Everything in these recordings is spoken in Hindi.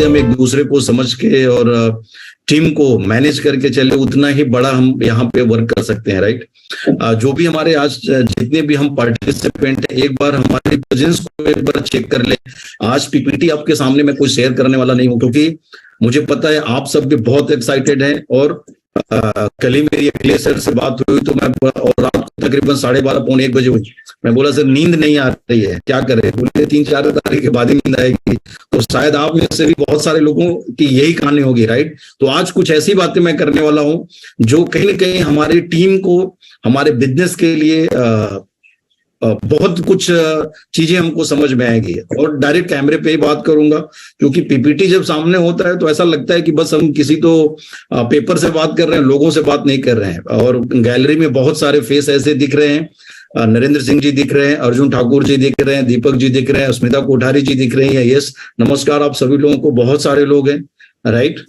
हम एक दूसरे को समझ के और टीम को मैनेज करके चले, उतना ही बड़ा हम यहाँ पे वर्क कर सकते हैं, राइट। जो भी हमारे आज जितने भी हम पार्टिसिपेंट हैं, एक बार हमारी प्रेजेंस को एक बार चेक कर ले। आज पीपीटी आपके सामने मैं कुछ शेयर करने वाला नहीं हूँ, क्योंकि मुझे पता है आप सब भी बहुत एक्साइटेड हैं। और कल ही मेरी अखिलेश सर से बात हुई तो मैं, और रात को तकरीबन 12:30 पौने 1 बजे हुई। मैं बोला सर नींद नहीं आ रही है, क्या करें? बोले 3-4 तारीख के बाद ही नींद आएगी। तो शायद आप में से भी बहुत सारे लोगों की यही कहानी होगी, राइट। तो आज कुछ ऐसी बातें मैं करने वाला हूं जो कहीं ना कहीं हमारी टीम को, हमारे बिजनेस के लिए बहुत कुछ चीजें हमको समझ में आएगी। और डायरेक्ट कैमरे पे ही बात करूंगा, क्योंकि पीपीटी जब सामने होता है तो ऐसा लगता है कि बस हम किसी तो पेपर से बात कर रहे हैं, लोगों से बात नहीं कर रहे हैं। और गैलरी में बहुत सारे फेस ऐसे दिख रहे हैं। नरेंद्र सिंह जी दिख रहे हैं, अर्जुन ठाकुर जी दिख रहे हैं, दीपक जी दिख रहे हैं, स्मिता कोठारी जी दिख रही है। यस, नमस्कार आप सभी लोगों को। बहुत सारे लोग हैं, राइट।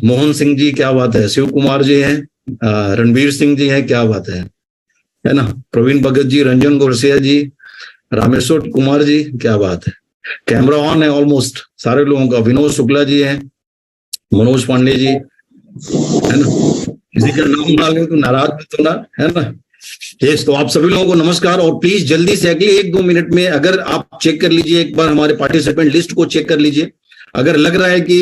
मोहन सिंह जी, क्या बात है। शिव कुमार जी हैं, रणवीर सिंह जी हैं, क्या बात है ना। प्रवीण भगत जी, रंजन गोरसिया जी, रामेश्वर कुमार जी, क्या बात है। कैमरा ऑन है ऑलमोस्ट सारे लोगों का। विनोद शुक्ला जी हैं, मनोज पांडे जी, है ना। किसी का नाम ना ले तो नाराज मत होना, है ना। यस, तो आप सभी लोगों को नमस्कार। और प्लीज जल्दी से अगले 1-2 मिनट में अगर आप चेक कर लीजिए, एक बार हमारे पार्टिसिपेंट लिस्ट को चेक कर लीजिए। अगर लग रहा है कि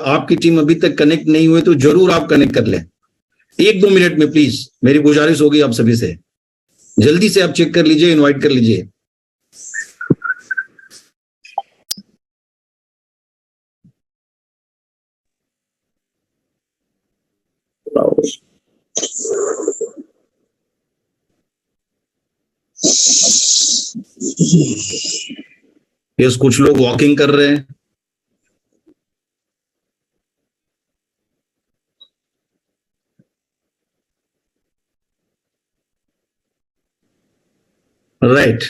आपकी टीम अभी तक कनेक्ट नहीं हुई तो जरूर आप कनेक्ट कर लें। 1-2 मिनट में प्लीज मेरी गुजारिश होगी आप सभी से, जल्दी से आप चेक कर लीजिए, इनवाइट कर लीजिए। यस, कुछ लोग वॉकिंग कर रहे हैं। राइट,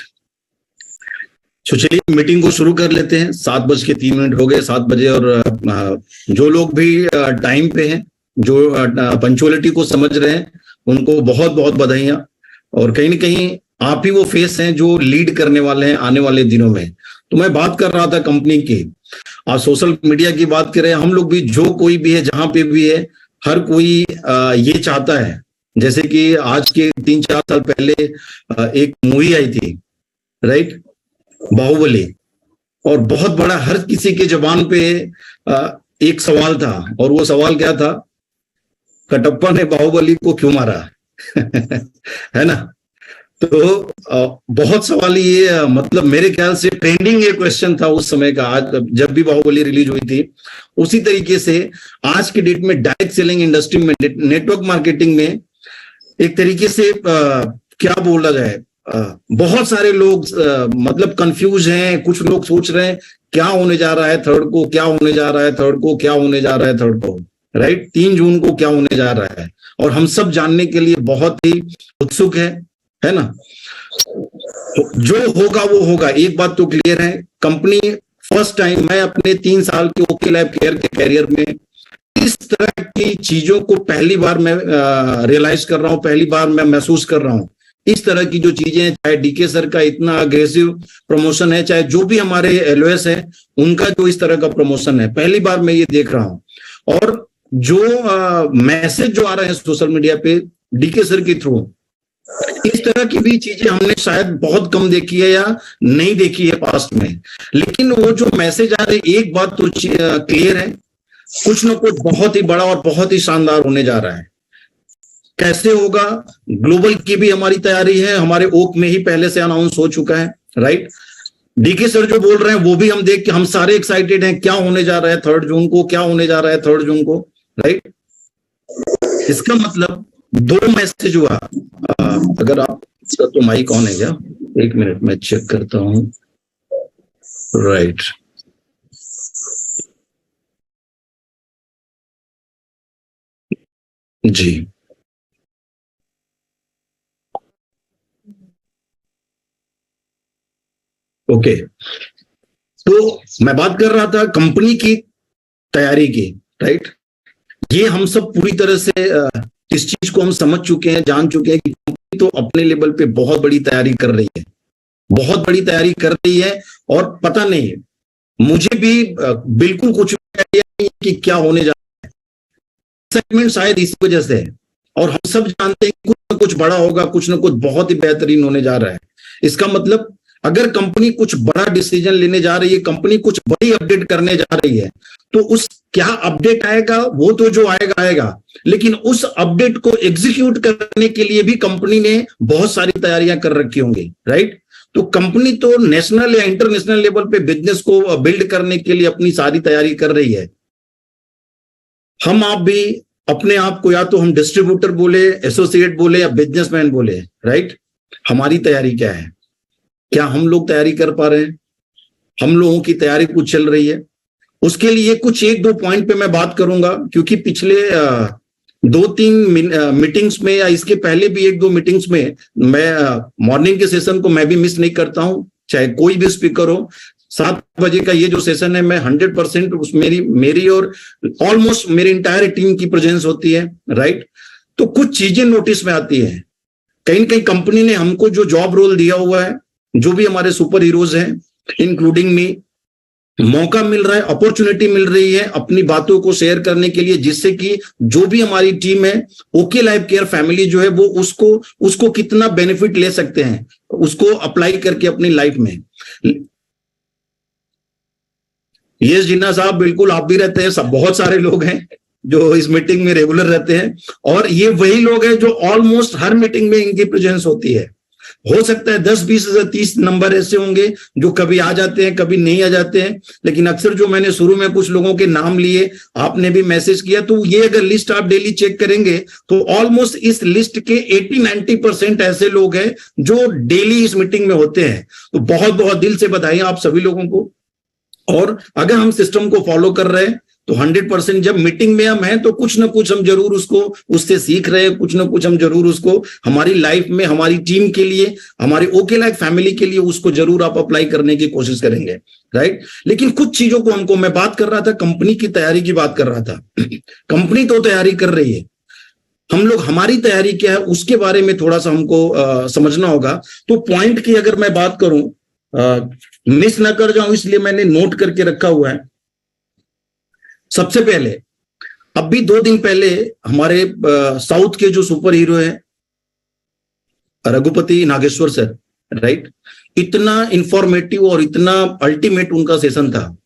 तो चलिए मीटिंग को शुरू कर लेते हैं। 7:03 हो गए, 7 बजे। और जो लोग भी टाइम पे हैं, जो पंचुअलिटी को समझ रहे हैं, उनको बहुत बहुत बधाइयां। और कहीं ना कहीं आप ही वो फेस हैं जो लीड करने वाले हैं आने वाले दिनों में। तो मैं बात कर रहा था कंपनी की, आज सोशल मीडिया की बात करें, हम लोग भी, जो कोई भी है, जहां पे भी है, हर कोई ये चाहता है। जैसे कि आज के 3-4 साल पहले एक मूवी आई थी, राइट, बाहुबली। और बहुत बड़ा हर किसी के जबान पे एक सवाल था, और वो सवाल क्या था? कटप्पा ने बाहुबली को क्यों मारा? है ना। तो बहुत सवाल ये, मतलब मेरे ख्याल से ट्रेंडिंग ये क्वेश्चन था उस समय का, आज जब भी बाहुबली रिलीज हुई थी। उसी तरीके से आज के डेट में डायरेक्ट सेलिंग इंडस्ट्री में, नेटवर्क मार्केटिंग में एक तरीके से क्या बोला जाए, बहुत सारे लोग मतलब कंफ्यूज हैं। कुछ लोग सोच रहे हैं क्या होने जा रहा है थर्ड को, क्या होने जा रहा है थर्ड को, क्या होने जा रहा है थर्ड को, राइट। 3 जून को क्या होने जा रहा है, और हम सब जानने के लिए बहुत ही उत्सुक है ना। तो जो होगा वो होगा। एक बात तो क्लियर है, कंपनी फर्स्ट टाइम, मैं अपने 3 साल के ओके लैब केयर के कैरियर में इस तरह की चीजों को पहली बार मैं रियलाइज कर रहा हूं, पहली बार मैं महसूस कर रहा हूं। इस तरह की जो चीजें, चाहे डीके सर का इतना अग्रेसिव प्रमोशन है, चाहे जो भी हमारे एलओएस है उनका जो इस तरह का प्रमोशन है, पहली बार मैं ये देख रहा हूं। और जो मैसेज जो आ रहे हैं सोशल मीडिया पे डीके सर के थ्रू, इस तरह की भी चीजें हमने शायद बहुत कम देखी है या नहीं देखी है पास्ट में। लेकिन वो जो मैसेज आ रहे, एक बात तो क्लियर है, कुछ ना कुछ बहुत ही बड़ा और बहुत ही शानदार होने जा रहा है। कैसे होगा? ग्लोबल की भी हमारी तैयारी है, हमारे ओक में ही पहले से अनाउंस हो चुका है, राइट। डीके सर जो बोल रहे हैं वो भी हम देख के हम सारे एक्साइटेड हैं, क्या होने जा रहा है 3 जून को, क्या होने जा रहा है 3 जून को, राइट। इसका मतलब 2 मैसेज हुआ। अगर आप, इसका तो माइक ऑन है क्या? 1 मिनट में चेक करता हूं, राइट। जी, ओके। तो मैं बात कर रहा था कंपनी की तैयारी की, राइट। ये हम सब पूरी तरह से इस चीज को हम समझ चुके हैं, जान चुके हैं कि कंपनी तो अपने लेवल पे बहुत बड़ी तैयारी कर रही है, बहुत बड़ी तैयारी कर रही है। और पता नहीं मुझे भी बिल्कुल कुछ आइडिया नहीं कि क्या होने जा रहा है। एक्साइटमेंट शायद इसी वजह से है, और हम सब जानते हैं कुछ ना कुछ बड़ा होगा, कुछ ना कुछ बहुत ही बेहतरीन होने जा रहा है। इसका मतलब अगर कंपनी कुछ बड़ा डिसीजन लेने जा रही है, कंपनी कुछ बड़ी अपडेट करने जा रही है, तो उस क्या अपडेट आएगा वो तो जो आएगा आएगा, लेकिन उस अपडेट को एग्जीक्यूट करने के लिए भी कंपनी ने बहुत सारी तैयारियां कर रखी होंगी, राइट। तो कंपनी तो नेशनल या इंटरनेशनल लेवल पे बिजनेस को बिल्ड करने के लिए अपनी सारी तैयारी कर रही है। हम आप भी अपने आप को या तो हम डिस्ट्रीब्यूटर बोले, एसोसिएट बोले या बिजनेसमैन बोले, राइट। हमारी तैयारी क्या है? क्या हम लोग तैयारी कर पा रहे हैं? हम लोगों की तैयारी कुछ चल रही है? उसके लिए कुछ एक दो पॉइंट पे मैं बात करूंगा, क्योंकि पिछले 2-3 मीटिंग्स में या इसके पहले भी 1-2 मीटिंग्स में मैं मॉर्निंग के सेशन को मैं भी मिस नहीं करता हूं, चाहे कोई भी स्पीकर हो। 7 बजे का ये जो सेशन है, मैं 100% उस मेरी और ऑलमोस्ट मेरी इंटायर टीम की प्रेजेंस होती है, राइट। तो कुछ चीजें नोटिस में आती है, कहीं ना कहीं कंपनी ने हमको जो जॉब रोल दिया हुआ है, जो भी हमारे सुपर हीरोज हैं इंक्लूडिंग मी, मौका मिल रहा है, अपॉर्चुनिटी मिल रही है अपनी बातों को शेयर करने के लिए, जिससे कि जो भी हमारी टीम है, ओके लाइफ केयर फैमिली जो है, वो उसको कितना बेनिफिट ले सकते हैं, उसको अप्लाई करके अपनी लाइफ में। यस जिन्ना साहब, बिल्कुल आप भी रहते हैं, सब बहुत सारे लोग हैं जो इस मीटिंग में रेगुलर रहते हैं, और ये वही लोग हैं जो ऑलमोस्ट हर मीटिंग में इनकी प्रेजेंस होती है। हो सकता है 10, 20, 30 नंबर ऐसे होंगे जो कभी आ जाते हैं, कभी नहीं आ जाते हैं, लेकिन अक्सर जो मैंने शुरू में कुछ लोगों के नाम लिए, आपने भी मैसेज किया, तो ये अगर लिस्ट आप डेली चेक करेंगे तो ऑलमोस्ट इस लिस्ट के 80-90% ऐसे लोग हैं जो डेली इस मीटिंग में होते हैं। तो बहुत बहुत दिल से बधाई आप सभी लोगों को। और अगर हम सिस्टम को फॉलो कर रहे हैं तो 100% जब मीटिंग में हम हैं तो कुछ ना कुछ हम जरूर उससे सीख रहे हैं, कुछ ना कुछ हम जरूर उसको हमारी लाइफ में, हमारी टीम के लिए, हमारी ओके लाइफ फैमिली के लिए उसको जरूर आप अप्लाई करने की कोशिश करेंगे, राइट। लेकिन कुछ चीजों को मैं बात कर रहा था, कंपनी की तैयारी की बात कर रहा था। कंपनी तो तैयारी कर रही है, हम लोग हमारी तैयारी क्या है उसके बारे में थोड़ा सा हमको समझना होगा। तो पॉइंट की अगर मैं बात करूं, मिस ना कर जाऊं इसलिए मैंने नोट करके रखा हुआ है। सबसे पहले, अभी 2 दिन पहले हमारे साउथ के जो सुपर हीरो हैं रघुपति नागेश्वर सर, राइट, इतना इंफॉर्मेटिव और इतना अल्टीमेट उनका सेशन था।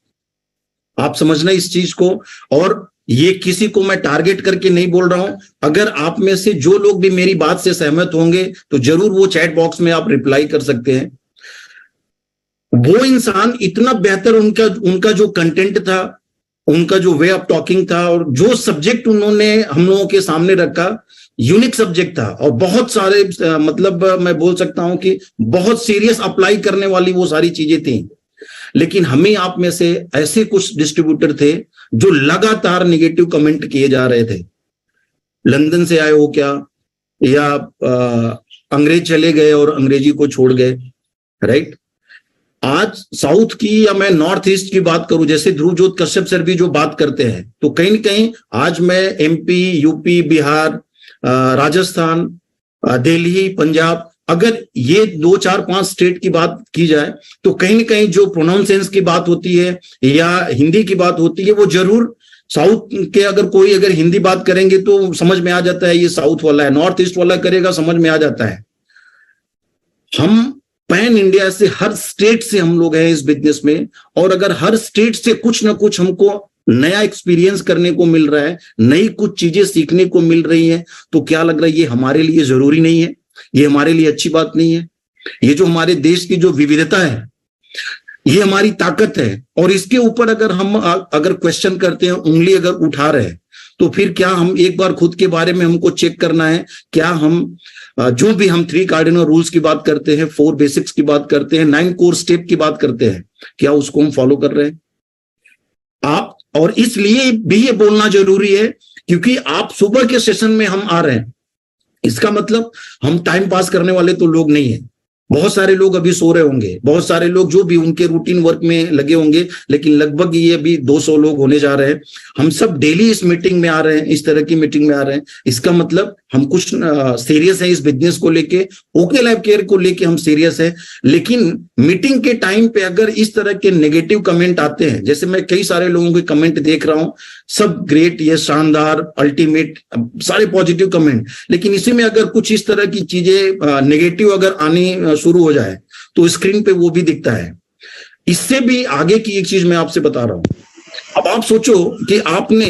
आप समझना इस चीज को, और ये किसी को मैं टारगेट करके नहीं बोल रहा हूं। अगर आप में से जो लोग भी मेरी बात से सहमत होंगे तो जरूर वो चैट बॉक्स में आप रिप्लाई कर सकते हैं। वो इंसान इतना बेहतर, उनका जो कंटेंट था, उनका जो वे ऑफ टॉकिंग था, और जो सब्जेक्ट उन्होंने हम लोगों के सामने रखा, यूनिक सब्जेक्ट था, और बहुत सारे मतलब मैं बोल सकता हूं कि बहुत सीरियस अप्लाई करने वाली वो सारी चीजें थी। लेकिन हमें आप में से ऐसे कुछ डिस्ट्रीब्यूटर थे जो लगातार निगेटिव कमेंट किए जा रहे थे, लंदन से आए हो क्या, या अंग्रेज चले गए और अंग्रेजी को छोड़ गए, राइट। आज साउथ की या मैं नॉर्थ ईस्ट की बात करूं, जैसे ध्रुवजोत कश्यप सर भी जो बात करते हैं, तो कहीं ना कहीं आज मैं एमपी, यूपी, बिहार, राजस्थान, दिल्ली, पंजाब, अगर ये 2, 4, 5 स्टेट की बात की जाए तो कहीं ना कहीं जो प्रोनाउंसिएशन की बात होती है या हिंदी की बात होती है, वो जरूर साउथ के अगर हिंदी बात करेंगे तो समझ में आ जाता है ये साउथ वाला है, नॉर्थ ईस्ट वाला करेगा समझ में आ जाता है। हम पैन इंडिया से, हर स्टेट से हम लोग हैं इस बिजनेस में, और अगर हर स्टेट से कुछ ना कुछ हमको नया एक्सपीरियंस करने को मिल रहा है, नई कुछ चीजें सीखने को मिल रही हैं, तो क्या लग रहा है ये हमारे लिए जरूरी नहीं है, ये हमारे लिए अच्छी बात नहीं है। ये जो हमारे देश की जो विविधता है, ये हमारी ताकत है, और इसके ऊपर अगर क्वेश्चन करते हैं, उंगली अगर उठा रहे हैं, तो फिर क्या हम एक बार खुद के बारे में हमको चेक करना है, क्या हम जो भी हम 3 कार्डिनल रूल्स की बात करते हैं, 4 बेसिक्स की बात करते हैं, 9 कोर स्टेप की बात करते हैं, क्या उसको हम फॉलो कर रहे हैं आप। और इसलिए भी ये बोलना जरूरी है क्योंकि आप सुबह के सेशन में हम आ रहे हैं, इसका मतलब हम टाइम पास करने वाले तो लोग नहीं है। बहुत सारे लोग अभी सो रहे होंगे, बहुत सारे लोग जो भी उनके रूटीन वर्क में लगे होंगे, लेकिन लगभग ये अभी 200 लोग होने जा रहे हैं। हम सब डेली इस मीटिंग में आ रहे हैं, इस तरह की मीटिंग में आ रहे हैं। इसका मतलब हम कुछ सीरियस है इस बिजनेस को लेके, ओके लाइफ केयर को लेके हम सीरियस है। लेकिन मीटिंग के टाइम पे अगर इस तरह के नेगेटिव कमेंट आते हैं, जैसे मैं कई सारे लोगों के कमेंट देख रहा हूं, सब ग्रेट, ये शानदार, अल्टीमेट, सारे पॉजिटिव कमेंट, लेकिन इसी में अगर कुछ इस तरह की चीजें नेगेटिव अगर आनी शुरू हो जाए तो स्क्रीन पे वो भी दिखता है। इससे भी आगे की एक चीज मैं आपसे बता रहा हूं। अब आप सोचो कि आपने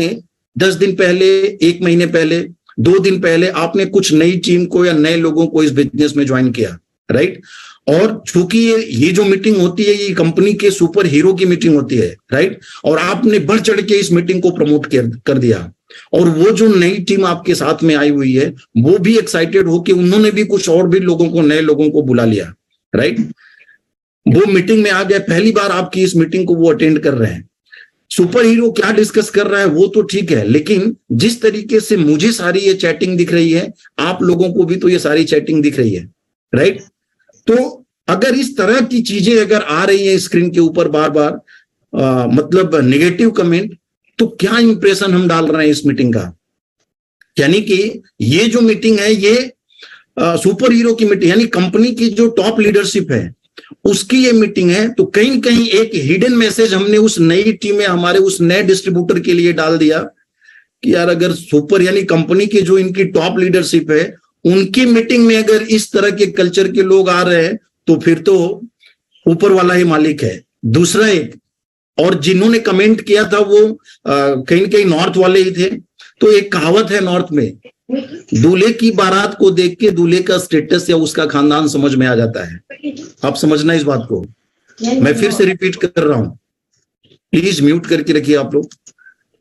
10 दिन पहले, 1 महीने पहले, 2 दिन पहले आपने कुछ नई टीम को या नए लोगों को इस बिजनेस में ज्वाइन किया, राइट? और चूंकि ये जो मीटिंग होती है ये कंपनी के सुपर हीरो की मीटिंग होती है, राइट? और आपने बढ़ चढ़ के इस मीटिंग को प्रमोट कर दिया, और वो जो नई टीम आपके साथ में आई हुई है वो भी एक्साइटेड हो कि उन्होंने भी कुछ और भी लोगों को, नए लोगों को बुला लिया, राइट? वो मीटिंग में आ गए, पहली बार आपकी इस मीटिंग को वो अटेंड कर रहे हैं। सुपर हीरो क्या डिस्कस कर रहा है वो तो ठीक है, लेकिन जिस तरीके से मुझे सारी ये चैटिंग दिख रही है, आप लोगों को भी तो ये सारी चैटिंग दिख रही है, राइट? तो अगर इस तरह की चीजें अगर आ रही है स्क्रीन के ऊपर बार बार, मतलब नेगेटिव कमेंट, तो क्या इंप्रेशन हम डाल रहे हैं इस मीटिंग का? यानी कि ये जो मीटिंग है ये सुपर हीरो की मीटिंग, यानी कंपनी की जो टॉप लीडरशिप है उसकी ये मीटिंग है। तो कहीं न कहीं एक हिडन मैसेज हमने उस नई टीम में, हमारे उस नए डिस्ट्रीब्यूटर के लिए डाल दिया कि यार अगर सुपर, यानी कंपनी की जो इनकी टॉप लीडरशिप है, उनकी मीटिंग में अगर इस तरह के कल्चर के लोग आ रहे हैं तो फिर तो ऊपर वाला ही मालिक है। दूसरा एक और जिन्होंने कमेंट किया था वो कहीं न कहीं नॉर्थ वाले ही थे। तो एक कहावत है नॉर्थ में, दूल्हे की बारात को देख के दूल्हे का स्टेटस या उसका खानदान समझ में आ जाता है। आप समझना इस बात को, मैं फिर से रिपीट कर रहा हूं, प्लीज म्यूट करके रखिए आप लोग।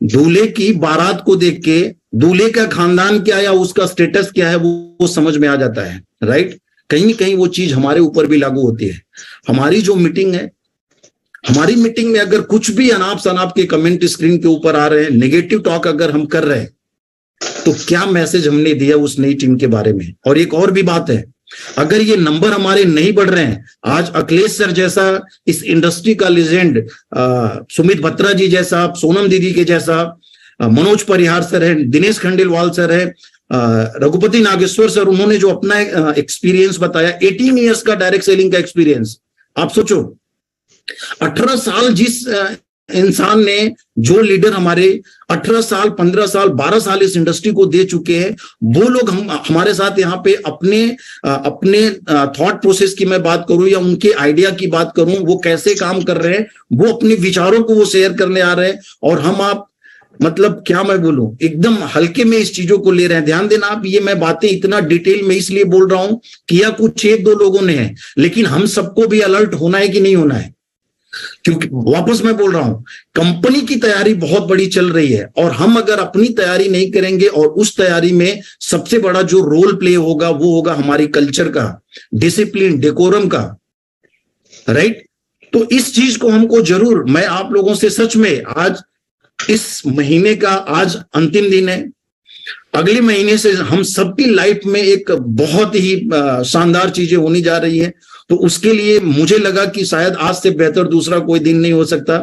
दूल्हे की बारात को देख के दूल्हे का खानदान क्या या उसका स्टेटस क्या है वो समझ में आ जाता है, राइट? कहीं न कहीं वो चीज हमारे ऊपर भी लागू होती है। हमारी जो मीटिंग है, हमारी मीटिंग में अगर कुछ भी अनाप शनाप के कमेंट स्क्रीन के ऊपर आ रहे हैं, नेगेटिव टॉक अगर हम कर रहे हैं, तो क्या मैसेज हमने दिया उस नई टीम के बारे में? और एक और भी बात है, अगर ये नंबर हमारे नहीं बढ़ रहे हैं, आज अखिलेश सर जैसा इस इंडस्ट्री का लेजेंड, सुमित बत्रा जी जैसा, सोनम दीदी के जैसा, मनोज परिहार सर है, दिनेश खंडेलवाल सर है, रघुपति नागेश्वर सर, उन्होंने जो अपना एक्सपीरियंस बताया, 18 ईयर्स का डायरेक्ट सेलिंग का एक्सपीरियंस, आप सोचो 18 साल जिस इंसान ने, जो लीडर हमारे 18 साल, 15 साल, 12 साल इस इंडस्ट्री को दे चुके हैं, वो लोग हमारे साथ यहाँ पे अपने थॉट प्रोसेस की मैं बात करूं या उनके आइडिया की बात करूं, वो कैसे काम कर रहे हैं, वो अपने विचारों को वो शेयर करने आ रहे हैं, और हम आप, मतलब क्या मैं बोलूं, एकदम हल्के में इस चीजों को ले रहे हैं। ध्यान देना आप, ये मैं बातें इतना डिटेल में इसलिए बोल रहा हूं, किया कुछ 1-2 लोगों ने है, लेकिन हम सबको भी अलर्ट होना है कि नहीं होना है? क्योंकि वापस मैं बोल रहा हूं, कंपनी की तैयारी बहुत बड़ी चल रही है, और हम अगर अपनी तैयारी नहीं करेंगे, और उस तैयारी में सबसे बड़ा जो रोल प्ले होगा वो होगा हमारी कल्चर का, डिसिप्लिन, डेकोरम का, राइट? तो इस चीज को हमको जरूर, मैं आप लोगों से सच में, आज इस महीने का आज अंतिम दिन है, अगले महीने से हम सबकी लाइफ में एक बहुत ही शानदार चीजें होनी जा रही है। तो उसके लिए मुझे लगा कि शायद आज से बेहतर दूसरा कोई दिन नहीं हो सकता,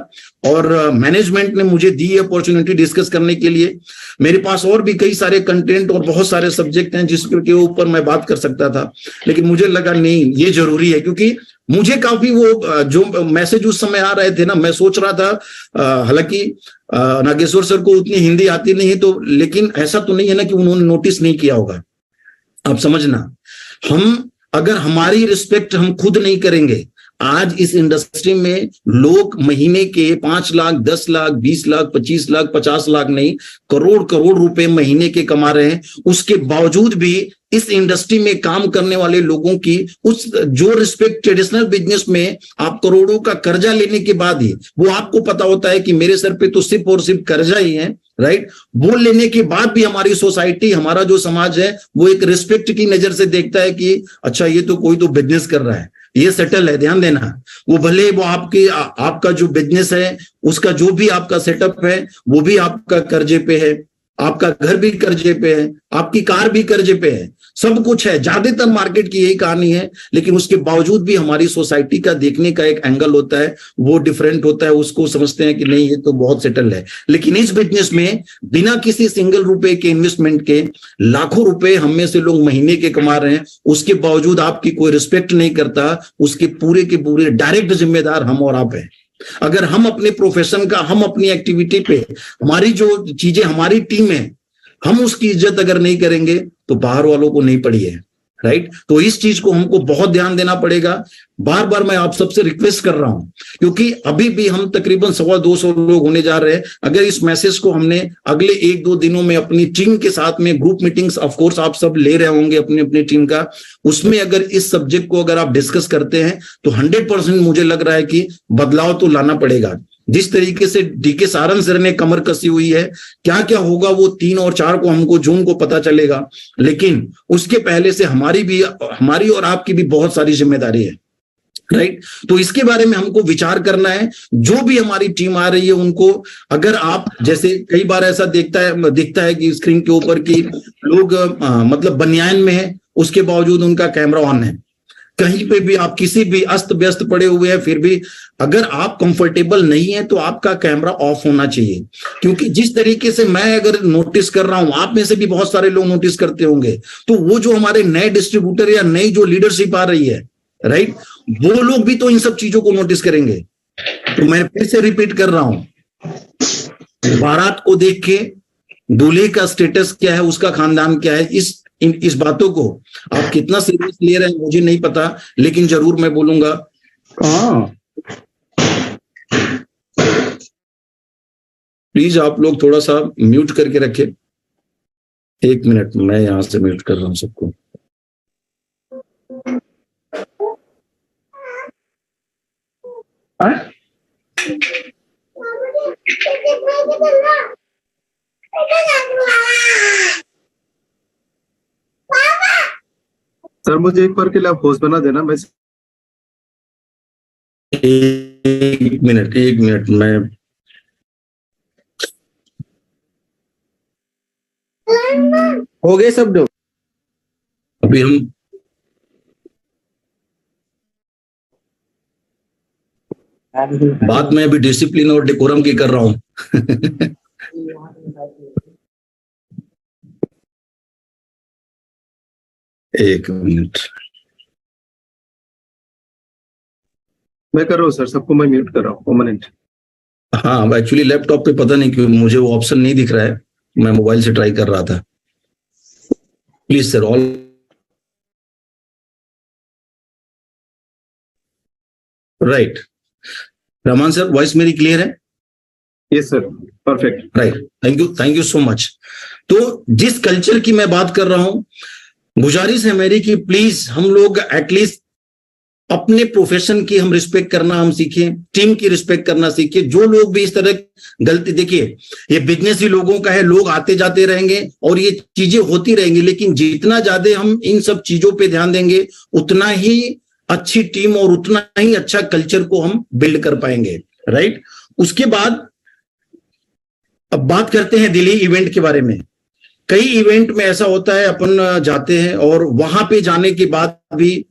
और मैनेजमेंट ने मुझे दी अपॉर्चुनिटी डिस्कस करने के लिए। मेरे पास और भी कई सारे कंटेंट और बहुत सारे सब्जेक्ट हैं जिसके ऊपर मैं बात कर सकता था, लेकिन मुझे लगा नहीं, ये जरूरी है, क्योंकि मुझे काफी वो जो मैसेज उस समय आ रहे थे ना, मैं सोच रहा था, हालांकि नागेश्वर सर को उतनी हिंदी आती नहीं, तो लेकिन ऐसा तो नहीं है ना कि उन्होंने नोटिस नहीं किया होगा। आप समझना, हम अगर हमारी रिस्पेक्ट हम खुद नहीं करेंगे, आज इस इंडस्ट्री में लोग महीने के 5 लाख, 10 लाख, 20 लाख, 25 लाख, 50 लाख नहीं, करोड़ करोड़ रुपए महीने के कमा रहे हैं। उसके बावजूद भी इस इंडस्ट्री में काम करने वाले लोगों की उस जो रिस्पेक्ट ट्रेडिशनल बिजनेस में आप करोड़ों का कर्जा लेने के बाद ही, वो आपको पता होता है कि मेरे सर पे तो सिर्फ और सिर्फ कर्जा ही है, राइट? वो लेने के बाद भी हमारी सोसाइटी, हमारा जो समाज है, वो एक रिस्पेक्ट की नजर से देखता है कि अच्छा ये तो कोई तो बिजनेस कर रहा है, ये सेटल है। ध्यान देना, वो भले वो आपका जो बिजनेस है, उसका जो भी आपका सेटअप है, वो भी आपका कर्जे पे है, आपका घर भी कर्जे पे है, आपकी कार भी कर्जे पे है, सब कुछ है, ज्यादातर मार्केट की यही कहानी है, लेकिन उसके बावजूद भी हमारी सोसाइटी का देखने का एक एंगल होता है, वो डिफरेंट होता है, उसको समझते हैं कि नहीं ये तो बहुत सेटल है। लेकिन इस बिजनेस में बिना किसी सिंगल रुपए के इन्वेस्टमेंट के लाखों रुपए हम में से लोग महीने के कमा रहे हैं, उसके बावजूद आपकी कोई रिस्पेक्ट नहीं करता, उसके पूरे के पूरे डायरेक्ट जिम्मेदार हम और आप हैं। अगर हम अपने प्रोफेशन का, हम अपनी एक्टिविटी पे, हमारी जो चीजें हमारी टीम है, हम उसकी इज्जत अगर नहीं करेंगे तो बाहर वालों को नहीं पड़ी है, राइट। तो इस चीज को हमको बहुत ध्यान देना पड़ेगा। बार बार मैं आप सबसे रिक्वेस्ट कर रहा हूं, क्योंकि अभी भी हम तकरीबन 250 लोग होने जा रहे हैं। अगर इस मैसेज को हमने अगले 1-2 दिनों में अपनी टीम के साथ में ग्रुप मीटिंग्स ऑफ कोर्स आप सब ले रहे होंगे अपनी अपनी टीम का, उसमें अगर इस सब्जेक्ट को अगर आप डिस्कस करते हैं तो 100% मुझे लग रहा है कि बदलाव तो लाना पड़ेगा। जिस तरीके से डीके सारन सर ने कमर कसी हुई है, क्या क्या होगा वो 3 और 4 को हमको जून को पता चलेगा, लेकिन उसके पहले से हमारी और आपकी भी बहुत सारी जिम्मेदारी है, राइट। तो इसके बारे में हमको विचार करना है। जो भी हमारी टीम आ रही है उनको, अगर आप जैसे कई बार ऐसा दिखता है कि स्क्रीन के ऊपर कि लोग मतलब बनियान में है, उसके बावजूद उनका कैमरा ऑन है। कहीं पे भी आप किसी भी अस्त व्यस्त पड़े हुए हैं, फिर भी अगर आप कंफर्टेबल नहीं है तो आपका कैमरा ऑफ होना चाहिए। क्योंकि जिस तरीके से मैं अगर नोटिस कर रहा हूं, आप में से भी बहुत सारे लोग नोटिस करते होंगे, तो वो जो हमारे नए डिस्ट्रीब्यूटर या नई जो लीडरशिप आ रही है, राइट, वो लोग भी तो इन सब चीजों को नोटिस करेंगे। तो मैं फिर से रिपीट कर रहा हूं, बारात को देख के दूल्हे का स्टेटस क्या है, उसका खानदान क्या है, इस बातों को आप कितना सीरियस ले रहे हैं मुझे नहीं पता, लेकिन जरूर मैं बोलूंगा। प्लीज आप लोग थोड़ा सा म्यूट करके रखें। 1 मिनट, मैं यहां से म्यूट कर रहा हूं सबको। सर मुझे एक बार के लिए आप होस्ट बना देना। मैं 1 मिनट मैं हो गए सब लोग। अभी हम बात में अभी डिसिप्लिन और डेकोरम की कर रहा हूं। एक मिनट मैं कर रहा हूँ सर, सबको मैं म्यूट कर रहा हूँ परमानेंट। हाँ, एक्चुअली लैपटॉप पे पता नहीं क्यों मुझे वो ऑप्शन नहीं दिख रहा है, मैं मोबाइल से ट्राई कर रहा था। Please sir, all right. Rahman sir, voice मेरी क्लियर है? Yes sir, perfect. Right, thank you so much. तो जिस कल्चर की मैं बात कर रहा हूं, गुजारिश है मेरी कि प्लीज हम लोग एटलीस्ट अपने प्रोफेशन की हम रिस्पेक्ट करना हम सीखें, टीम की रिस्पेक्ट करना सीखें। जो लोग भी इस तरह गलती, देखिए ये बिजनेस ही लोगों का है, लोग आते जाते रहेंगे और ये चीजें होती रहेंगी, लेकिन जितना ज्यादा हम इन सब चीजों पे ध्यान देंगे उतना ही अच्छी टीम और उतना ही अच्छा कल्चर को हम बिल्ड कर पाएंगे, राइट। उसके बाद अब बात करते हैं दिल्ली इवेंट के बारे में। कई इवेंट में ऐसा होता है अपन जाते हैं और वहां पे जाने के बाद भी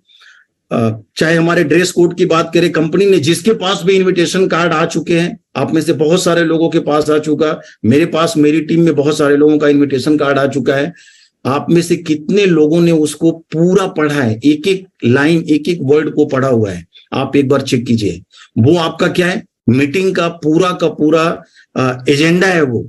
चाहे हमारे ड्रेस कोड की बात करें, कंपनी ने जिसके पास भी इनविटेशन कार्ड आ चुके हैं, आप में से बहुत सारे लोगों के पास आ चुका, मेरे पास मेरी टीम में बहुत सारे लोगों का इनविटेशन कार्ड आ चुका है। आप में से कितने लोगों ने उसको पूरा पढ़ा है, एक एक लाइन एक एक वर्ड को पढ़ा हुआ है? आप एक बार चेक कीजिए। वो आपका क्या है, मीटिंग का पूरा एजेंडा है। वो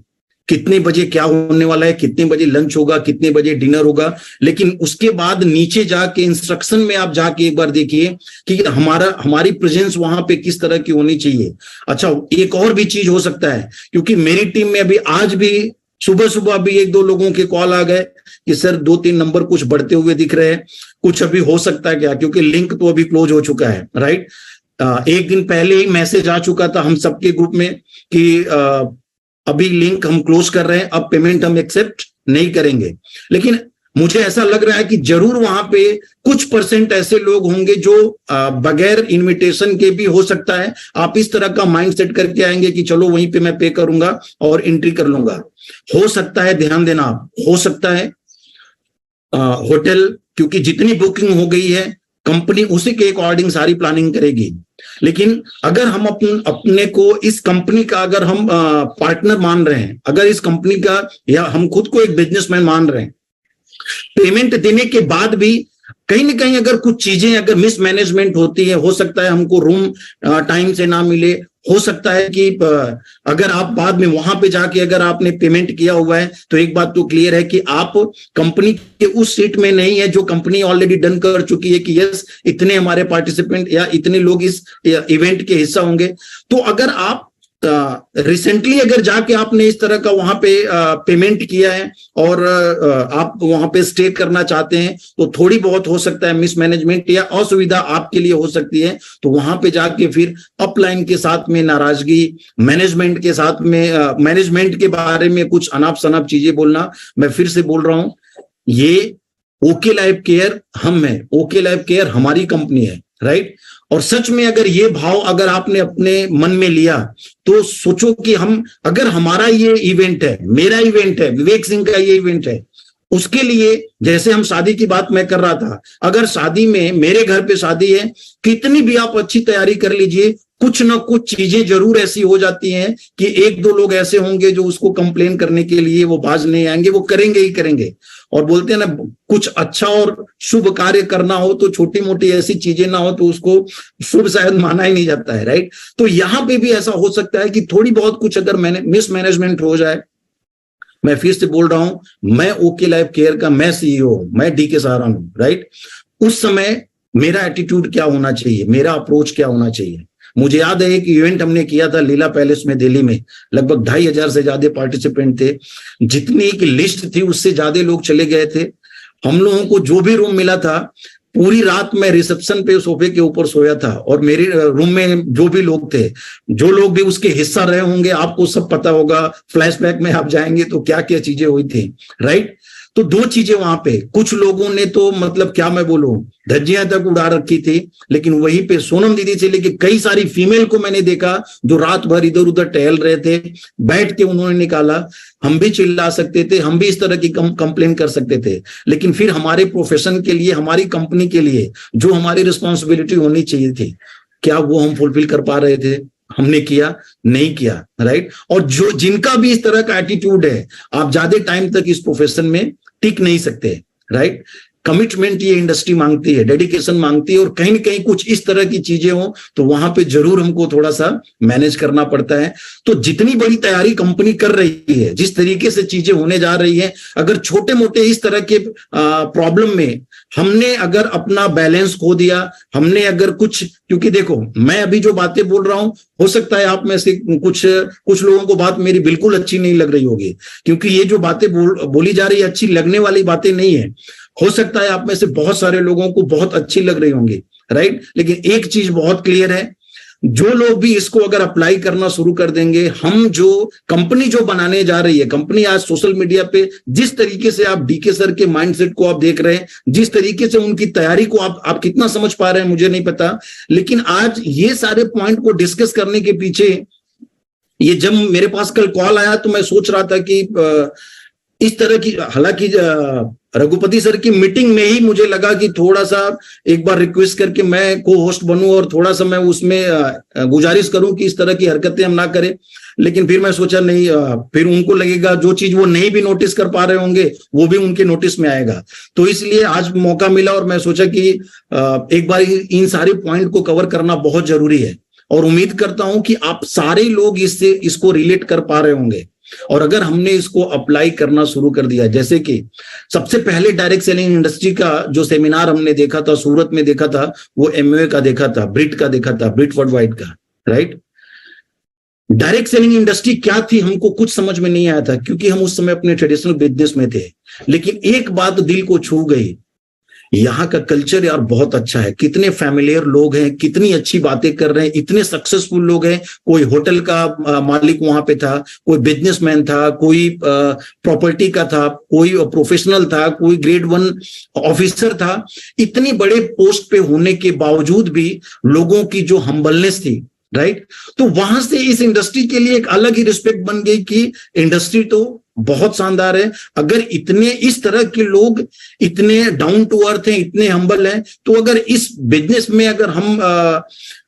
कितने बजे क्या होने वाला है, कितने बजे लंच होगा, कितने बजे डिनर होगा। लेकिन उसके बाद नीचे जाके इंस्ट्रक्शन में आप जाके एक बार देखिए कि हमारी प्रेजेंस वहां पे किस तरह की होनी चाहिए। अच्छा, एक और भी चीज हो सकता है, क्योंकि मेरी टीम में अभी आज भी सुबह भी 1-2 लोगों के कॉल आ गए कि सर 2-3 नंबर कुछ बढ़ते हुए दिख रहे हैं, कुछ अभी हो सकता है क्या, क्योंकि लिंक तो अभी क्लोज हो चुका है, राइट। एक दिन पहले ही मैसेज आ चुका था हम सबके ग्रुप में कि अभी लिंक हम क्लोज कर रहे हैं, अब पेमेंट हम एक्सेप्ट नहीं करेंगे। लेकिन मुझे ऐसा लग रहा है कि जरूर वहां पे कुछ परसेंट ऐसे लोग होंगे जो बगैर इनविटेशन के भी, हो सकता है आप इस तरह का माइंड सेट करके आएंगे कि चलो वहीं पे मैं पे करूंगा और एंट्री कर लूंगा। हो सकता है, ध्यान देना आप, हो सकता है होटल, क्योंकि जितनी बुकिंग हो गई है कंपनी उसी के अकॉर्डिंग सारी प्लानिंग करेगी। लेकिन अगर हम अपने को इस कंपनी का अगर हम पार्टनर मान रहे हैं, अगर इस कंपनी का या हम खुद को एक बिजनेसमैन मान रहे हैं, पेमेंट देने के बाद भी कहीं ना कहीं अगर कुछ चीजें अगर मिसमैनेजमेंट होती है, हो सकता है हमको रूम टाइम से ना मिले, हो सकता है कि अगर आप बाद में वहां पे जाके अगर आपने पेमेंट किया हुआ है तो एक बात तो क्लियर है कि आप कंपनी के उस सीट में नहीं है जो कंपनी ऑलरेडी डन कर चुकी है कि यस इतने हमारे पार्टिसिपेंट या इतने लोग इस इवेंट के हिस्सा होंगे। तो अगर आप रिसेंटली अगर जाके आपने इस तरह का वहां पे पेमेंट किया है और आप वहां पे स्टे करना चाहते हैं तो थोड़ी बहुत हो सकता है मिसमैनेजमेंट या असुविधा आपके लिए हो सकती है। तो वहां पे जाके फिर अपलाइन के साथ में नाराजगी, मैनेजमेंट के साथ में मैनेजमेंट के बारे में कुछ अनाप शनाप चीजें बोलना, मैं फिर से बोल रहा हूं, ये ओके लाइफ केयर हम है, ओके लाइफ केयर हमारी कंपनी है, राइट। और सच में अगर ये भाव अगर आपने अपने मन में लिया तो सोचो कि हम अगर हमारा ये इवेंट है, मेरा इवेंट है, विवेक सिंह का ये इवेंट है, उसके लिए जैसे हम शादी की बात मैं कर रहा था, अगर शादी में मेरे घर पे शादी है, कितनी भी आप अच्छी तैयारी कर लीजिए, कुछ ना कुछ चीजें जरूर ऐसी हो जाती हैं कि एक दो लोग ऐसे होंगे जो उसको कंप्लेन करने के लिए वो बाज नहीं आएंगे, वो करेंगे ही करेंगे। और बोलते हैं ना, कुछ अच्छा और शुभ कार्य करना हो तो छोटी मोटी ऐसी चीजें ना हो तो उसको शुभ शायद माना ही नहीं जाता है, राइट। तो यहां पे भी ऐसा हो सकता है कि थोड़ी बहुत कुछ अगर मिसमैनेजमेंट हो जाए। मैं फिर से बोल रहा हूं, मैं ओके लाइफ केयर का मैं सीईओ, मैं डी के सहारा हूं, राइट। उस समय मेरा एटीट्यूड क्या होना चाहिए, मेरा अप्रोच क्या होना चाहिए। मुझे याद है एक इवेंट हमने किया था लीला पैलेस में दिल्ली में, लगभग 2500 से ज्यादा पार्टिसिपेंट थे, जितनी की लिस्ट थी उससे ज्यादा लोग चले गए थे। हम लोगों को जो भी रूम मिला था, पूरी रात मैं रिसेप्शन पे सोफे के ऊपर सोया था और मेरे रूम में जो भी लोग थे, जो लोग भी उसके हिस्सा रहे होंगे, आपको सब पता होगा, फ्लैशबैक में आप जाएंगे तो क्या क्या चीजें हुई थी, राइट। तो दो चीजें वहां पे, कुछ लोगों ने तो मतलब क्या मैं बोलूं, धज्जियां तक उड़ा रखी थी, लेकिन वहीं पे सोनम दीदी से लेके कई सारी फीमेल को मैंने देखा जो रात भर इधर उधर टहल रहे थे, बैठ के उन्होंने निकाला। हम भी चिल्ला सकते थे, हम भी इस तरह की कंप्लेन कर सकते थे, लेकिन फिर हमारे प्रोफेशन के लिए, हमारी कंपनी के लिए जो हमारी रिस्पॉन्सिबिलिटी होनी चाहिए थी, क्या वो हम फुलफिल कर पा रहे थे? हमने किया? नहीं किया, राइट। और जो जिनका भी इस तरह का एटीट्यूड है, आप ज्यादा टाइम तक इस प्रोफेशन में टिक नहीं सकते, राइट। कमिटमेंट ये इंडस्ट्री मांगती है, डेडिकेशन मांगती है, और कहीं ना कहीं कुछ इस तरह की चीजें हो तो वहां पे जरूर हमको थोड़ा सा मैनेज करना पड़ता है। तो जितनी बड़ी तैयारी कंपनी कर रही है, जिस तरीके से चीजें होने जा रही है, अगर छोटे मोटे इस तरह के प्रॉब्लम में हमने अगर अपना बैलेंस खो दिया, हमने अगर कुछ, क्योंकि देखो मैं अभी जो बातें बोल रहा हूं, हो सकता है आप में से कुछ लोगों को बात मेरी बिल्कुल अच्छी नहीं लग रही होगी, क्योंकि ये जो बातें बोली जा रही है अच्छी लगने वाली बातें नहीं है। हो सकता है आप में से बहुत सारे लोगों को बहुत अच्छी लग रही होंगी, राइट। लेकिन एक चीज बहुत क्लियर है, जो लोग भी इसको अगर अप्लाई करना शुरू कर देंगे, हम जो कंपनी जो बनाने जा रही है, कंपनी आज सोशल मीडिया पे जिस तरीके से आप डीके सर के माइंडसेट को आप देख रहे हैं, जिस तरीके से उनकी तैयारी को आप कितना समझ पा रहे हैं मुझे नहीं पता, लेकिन आज ये सारे पॉइंट को डिस्कस करने के पीछे, ये जब मेरे पास कल कॉल आया तो मैं सोच रहा था कि इस तरह की, हालांकि रघुपति सर की मीटिंग में ही मुझे लगा कि थोड़ा सा एक बार रिक्वेस्ट करके मैं को होस्ट बनूं और थोड़ा सा मैं उसमें गुजारिश करूं कि इस तरह की हरकतें हम ना करें। लेकिन फिर मैं सोचा नहीं, फिर उनको लगेगा जो चीज वो नहीं भी नोटिस कर पा रहे होंगे वो भी उनके नोटिस में आएगा। तो इसलिए आज मौका मिला और मैं सोचा कि एक बार इन सारे पॉइंट को कवर करना बहुत जरूरी है, और उम्मीद करता हूं कि आप सारे लोग इसको रिलेट कर पा रहे होंगे। और अगर हमने इसको अप्लाई करना शुरू कर दिया, जैसे कि सबसे पहले डायरेक्ट सेलिंग इंडस्ट्री का जो सेमिनार हमने देखा था, सूरत में देखा था, वो एमवे का देखा था, ब्रिट का देखा था, ब्रिट वर्ल्डवाइड का, राइट। डायरेक्ट सेलिंग इंडस्ट्री क्या थी हमको कुछ समझ में नहीं आया था, क्योंकि हम उस समय अपने ट्रेडिशनल बिजनेस में थे। लेकिन एक बात दिल को छू गई, यहाँ का कल्चर यार बहुत अच्छा है, कितने फैमिलियर लोग हैं, कितनी अच्छी बातें कर रहे हैं, इतने सक्सेसफुल लोग हैं। कोई होटल का मालिक वहां पे था, कोई बिजनेसमैन था, कोई प्रॉपर्टी का था, कोई प्रोफेशनल था, कोई ग्रेड 1 ऑफिसर था। इतनी बड़े पोस्ट पे होने के बावजूद भी लोगों की जो हम्बलनेस थी, राइट। तो वहां से इस इंडस्ट्री के लिए एक अलग ही रिस्पेक्ट बन गई कि इंडस्ट्री तो बहुत शानदार है। अगर इतने इस तरह के लोग इतने डाउन टू अर्थ हैं, इतने हम्बल हैं, तो अगर इस बिजनेस में अगर हम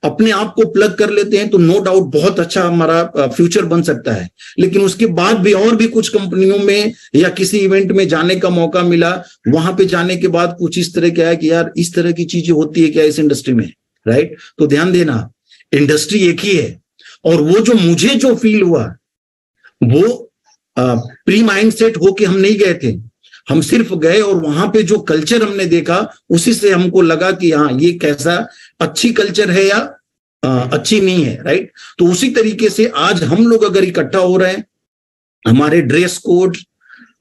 अपने आप को प्लग कर लेते हैं तो नो डाउट बहुत अच्छा हमारा फ्यूचर बन सकता है। लेकिन उसके बाद भी और भी कुछ कंपनियों में या किसी इवेंट में जाने का मौका मिला, वहां पे जाने के बाद कुछ इस तरह क्या है कि यार इस तरह की चीजें होती है क्या इस इंडस्ट्री में, राइट। तो ध्यान देना, इंडस्ट्री एक ही है। और वो जो मुझे जो फील हुआ वो प्री माइंड सेट होके हम नहीं गए थे, हम सिर्फ गए और वहां पे जो कल्चर हमने देखा उसी से हमको लगा कि हाँ ये कैसा अच्छी कल्चर है या अच्छी नहीं है, राइट। तो उसी तरीके से आज हम लोग अगर इकट्ठा हो रहे हैं, हमारे ड्रेस कोड,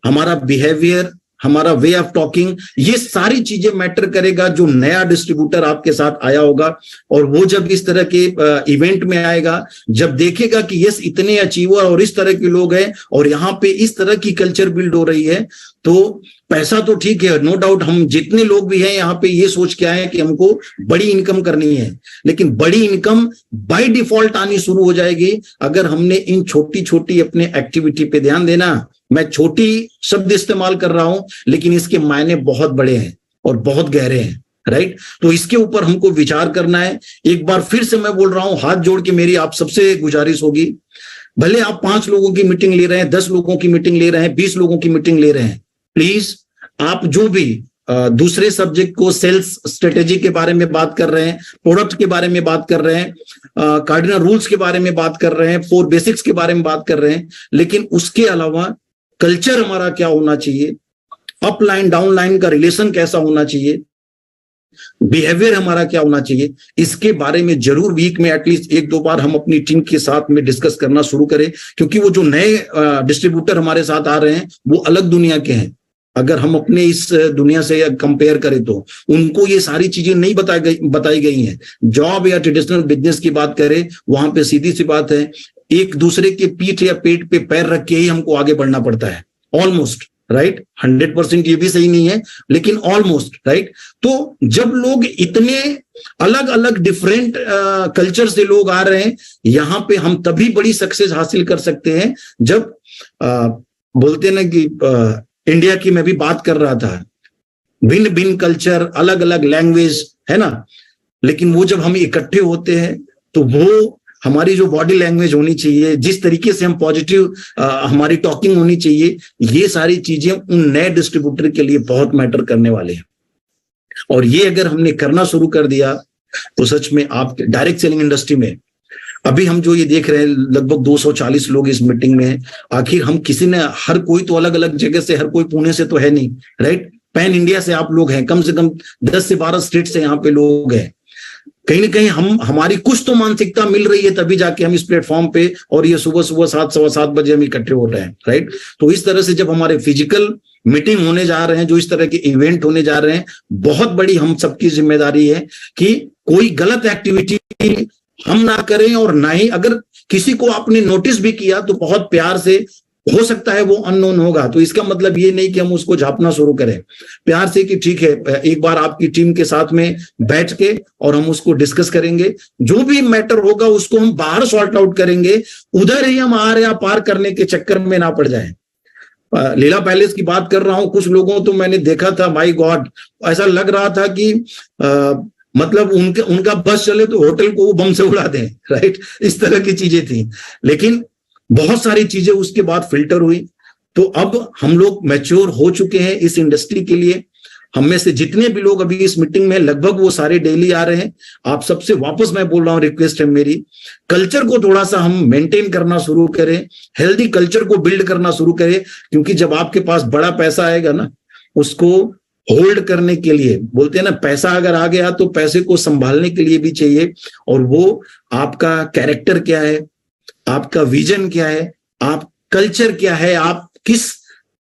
हमारा बिहेवियर, हमारा वे ऑफ टॉकिंग, ये सारी चीजें मैटर करेगा। जो नया डिस्ट्रीब्यूटर आपके साथ आया होगा और वो जब इस तरह के इवेंट में आएगा, जब देखेगा कि यस इतने अचीवर और इस तरह के लोग हैं और यहाँ पे इस तरह की कल्चर बिल्ड हो रही है, तो पैसा तो ठीक है, नो डाउट हम जितने लोग भी हैं यहाँ पे ये सोच के आए हैं कि हमको बड़ी इनकम करनी है, लेकिन बड़ी इनकम बाय डिफॉल्ट आनी शुरू हो जाएगी अगर हमने इन छोटी छोटी अपने एक्टिविटी पे ध्यान देना। मैं छोटी शब्द इस्तेमाल कर रहा हूं लेकिन इसके मायने बहुत बड़े हैं और बहुत गहरे हैं, राइट। तो इसके ऊपर हमको विचार करना है। एक बार फिर से मैं बोल रहा हूं, हाथ जोड़ के मेरी आप सबसे गुजारिश होगी, भले आप 5 लोगों की मीटिंग ले रहे हैं, 10 लोगों की मीटिंग ले रहे हैं, 20 लोगों की मीटिंग ले रहे हैं, प्लीज आप जो भी दूसरे सब्जेक्ट को सेल्स स्ट्रेटेजी के बारे में बात कर रहे हैं, प्रोडक्ट के बारे में बात कर रहे हैं, कार्डिनल रूल्स के बारे में बात कर रहे हैं, 4 बेसिक्स के बारे में बात कर रहे हैं, लेकिन उसके अलावा कल्चर हमारा क्या होना चाहिए, अपलाइन डाउनलाइन का रिलेशन कैसा होना चाहिए, बिहेवियर हमारा क्या होना चाहिए, इसके बारे में जरूर वीक में एटलीस्ट 1-2 बार हम अपनी टीम के साथ में डिस्कस करना शुरू करें। क्योंकि वो जो नए डिस्ट्रीब्यूटर हमारे साथ आ रहे हैं वो अलग दुनिया के हैं। अगर हम अपने इस दुनिया से कंपेयर करें तो उनको ये सारी चीजें नहीं बताई गई हैं। जॉब या ट्रेडिशनल बिजनेस की बात करें, वहां पे सीधी सी बात है, एक दूसरे के पीठ या पेट पे पैर रख के ही हमको आगे बढ़ना पड़ता है, ऑलमोस्ट, राइट। 100% ये भी सही नहीं है लेकिन ऑलमोस्ट, राइट। तो जब लोग इतने अलग अलग डिफरेंट कल्चर से लोग आ रहे हैं यहाँ पे, हम तभी बड़ी सक्सेस हासिल कर सकते हैं जब बोलते ना कि इंडिया की मैं भी बात कर रहा था, भिन्न भिन्न कल्चर, अलग अलग लैंग्वेज है ना, लेकिन वो जब हम इकट्ठे होते हैं तो वो हमारी जो बॉडी लैंग्वेज होनी चाहिए, जिस तरीके से हम पॉजिटिव हमारी टॉकिंग होनी चाहिए, ये सारी चीजें उन नए डिस्ट्रीब्यूटर के लिए बहुत मैटर करने वाले हैं। और ये अगर हमने करना शुरू कर दिया तो सच में आप डायरेक्ट सेलिंग इंडस्ट्री में अभी हम जो ये देख रहे हैं लगभग 240 लोग इस मीटिंग में, आखिर हम किसी ने, हर कोई तो अलग अलग जगह से, हर कोई पुणे से तो है नहीं, राइट। पैन इंडिया से आप लोग हैं, कम से कम 10 से 12 स्टेट से यहाँ पे लोग हैं। कहीं ना कहीं हमारी कुछ तो मानसिकता मिल रही है तभी जाके हम इस प्लेटफॉर्म पे और ये सुबह 7-7 बजे हम इकट्ठे हो रहे हैं, राइट। तो इस तरह से जब हमारे फिजिकल मीटिंग होने जा रहे हैं, जो इस तरह के इवेंट होने जा रहे हैं, बहुत बड़ी हम सबकी जिम्मेदारी है कि कोई गलत एक्टिविटी हम ना करें। और ना ही अगर किसी को आपने नोटिस भी किया तो बहुत प्यार से, हो सकता है वो अननोन होगा, तो इसका मतलब ये नहीं कि हम उसको झापना शुरू करें, प्यार से कि ठीक है एक बार आपकी टीम के साथ में बैठ के और हम उसको डिस्कस करेंगे, जो भी मैटर होगा उसको हम बाहर सॉर्ट आउट करेंगे, उधर ही हम आर या पार करने के चक्कर में ना पड़ जाए। लीला पैलेस की बात कर रहा हूं, कुछ लोगों तो मैंने देखा था, माय गॉड, ऐसा लग रहा था कि मतलब उनका बस चले तो होटल को वो बम से उड़ा दें, राइट। इस तरह की चीजें थी, लेकिन बहुत सारी चीजें उसके बाद फिल्टर हुई। तो अब हम लोग मैच्योर हो चुके हैं इस इंडस्ट्री के लिए। हम में से जितने भी लोग अभी इस मीटिंग में, लगभग वो सारे डेली आ रहे हैं। आप सबसे वापस मैं बोल रहा हूं, रिक्वेस्ट है मेरी, कल्चर को थोड़ा सा हम मेंटेन करना शुरू करें, हेल्दी कल्चर को बिल्ड करना शुरू करें। क्योंकि जब आपके पास बड़ा पैसा आएगा ना, उसको होल्ड करने के लिए, बोलते हैं ना, पैसा अगर आ गया तो पैसे को संभालने के लिए भी चाहिए। और वो आपका कैरेक्टर क्या है, आपका विजन क्या है, आप कल्चर क्या है, आप किस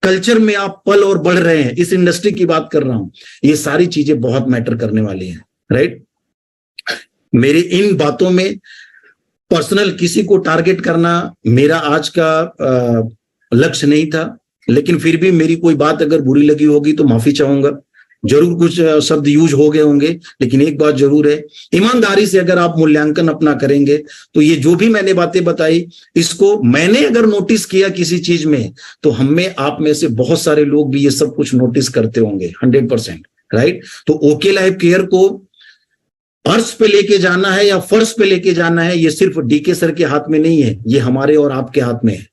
कल्चर में आप पल और बढ़ रहे हैं, इस इंडस्ट्री की बात कर रहा हूं, ये सारी चीजें बहुत मैटर करने वाली हैं, राइट। मेरी इन बातों में पर्सनल किसी को टारगेट करना मेरा आज का लक्ष्य नहीं था, लेकिन फिर भी मेरी कोई बात अगर बुरी लगी होगी तो माफी चाहूंगा। जरूर कुछ शब्द यूज हो गए होंगे, लेकिन एक बात जरूर है, ईमानदारी से अगर आप मूल्यांकन अपना करेंगे तो ये जो भी मैंने बातें बताई, इसको मैंने अगर नोटिस किया किसी चीज में, तो हम में आप में से बहुत सारे लोग भी ये सब कुछ नोटिस करते होंगे 100%, राइट। तो ओके लाइफ केयर को अर्श पे लेके जाना है या फर्श पे लेके जाना है, ये सिर्फ डीके सर के हाथ में नहीं है, ये हमारे और आपके हाथ में है।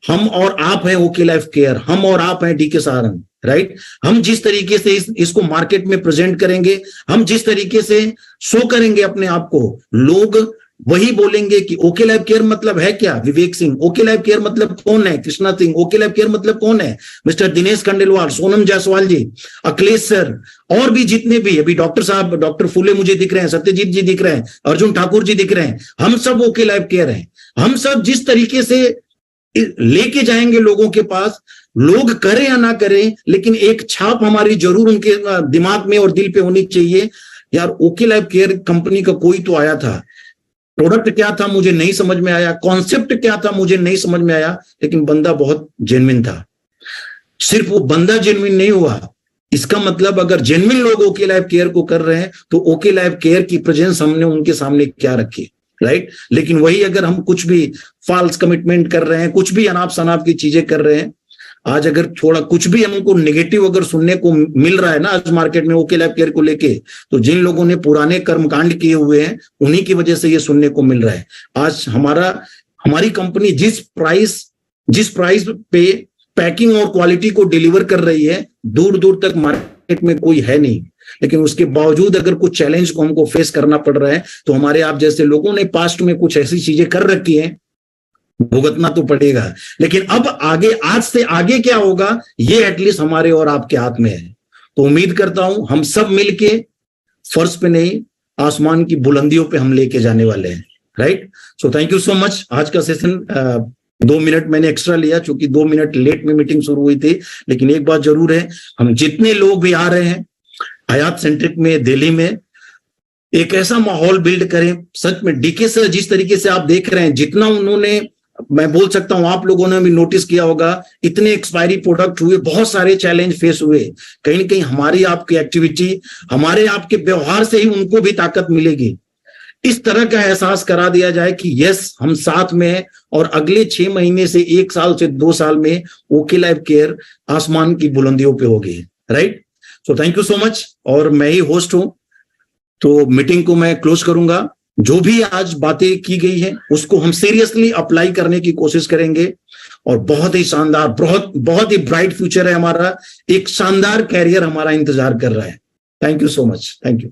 हम और आप हैं ओके लाइफ केयर, हम और आप हैं डीके सहारन, राइट। हम जिस तरीके से इसको मार्केट में प्रेजेंट करेंगे, हम जिस तरीके से शो करेंगे अपने आप को, लोग वही बोलेंगे कि ओके लाइफ केयर मतलब है क्या, Vivek Singh. Okay life care मतलब कौन है, Krishna Singh. Okay life care मतलब कौन है, मिस्टर दिनेश खंडेलवाल, सोनम जायसवाल जी, अखिलेश सर, और भी जितने भी, अभी डॉक्टर साहब, डॉक्टर फूले मुझे दिख रहे हैं, सत्यजीत जी दिख रहे हैं, अर्जुन ठाकुर जी दिख रहे हैं, हम सब ओके लाइफ केयर हैं। हम सब जिस तरीके से लेके जाएंगे लोगों के पास, लोग करें या ना करें, लेकिन एक छाप हमारी जरूर उनके दिमाग में और दिल पे होनी चाहिए। यार ओके लाइफ केयर कंपनी का कोई तो आया था, प्रोडक्ट क्या था मुझे नहीं समझ में आया, कॉन्सेप्ट क्या था मुझे नहीं समझ में आया, लेकिन बंदा बहुत जेन्युइन था। सिर्फ वो बंदा जेन्युइन नहीं हुआ, इसका मतलब अगर जेन्युइन लोग ओके लाइफ केयर को कर रहे हैं तो ओके लाइफ केयर की प्रेजेंस हमने उनके सामने क्या रखी, राइट। लेकिन वही अगर हम कुछ भी फॉल्स कमिटमेंट कर रहे हैं, कुछ भी अनाप शनाप की चीजें कर रहे हैं, आज अगर थोड़ा कुछ भी हमको नेगेटिव अगर सुनने को मिल रहा है ना आज मार्केट में ओके लाइफ केयर को लेके, तो जिन लोगों ने पुराने कर्मकांड किए हुए हैं उन्हीं की वजह से ये सुनने को मिल रहा है। आज हमारी कंपनी जिस प्राइस पे पैकिंग और क्वालिटी को डिलीवर कर रही है, दूर दूर तक मार्केट में कोई है नहीं। लेकिन उसके बावजूद अगर कुछ चैलेंज को हमको फेस करना पड़ रहा है, तो हमारे आप जैसे लोगों ने पास्ट में कुछ ऐसी चीजें कर रखी हैं, भुगतना तो पड़ेगा। लेकिन अब आगे, आज से आगे क्या होगा, ये एटलीस्ट हमारे और आपके हाथ में है। तो उम्मीद करता हूं हम सब मिलके फर्श पे नहीं, आसमान की बुलंदियों पे हम लेके जाने वाले हैं, right. So thank you so much. आज का सेशन 2 मिनट मैंने एक्स्ट्रा लिया, क्योंकि 2 मिनट लेट में मीटिंग शुरू हुई थी। लेकिन एक बात जरूर है, हम जितने लोग भी आ रहे हैं हयात सेंट्रिक में, दिल्ली में, एक ऐसा माहौल बिल्ड करें। सच में डीके सर जिस तरीके से आप देख रहे हैं, जितना उन्होंने, मैं बोल सकता हूं आप लोगों ने भी नोटिस किया होगा, इतने एक्सपायरी प्रोडक्ट हुए, बहुत सारे चैलेंज फेस हुए। कहीं ना कहीं हमारी आपकी एक्टिविटी, हमारे आपके व्यवहार से ही उनको भी ताकत मिलेगी। इस तरह का एहसास करा दिया जाए कि यस हम साथ में हैं, और अगले 6 महीने से 1 साल से 2 साल में ओके लाइफ केयर आसमान की बुलंदियों पे होगी, right. So thank you so much. और मैं ही होस्ट हूं, तो मीटिंग को मैं क्लोज करूंगा। जो भी आज बातें की गई हैं उसको हम सीरियसली अप्लाई करने की कोशिश करेंगे, और बहुत ही शानदार, बहुत ही ब्राइट फ्यूचर है हमारा, एक शानदार कैरियर हमारा इंतजार कर रहा है। Thank you so much, thank you.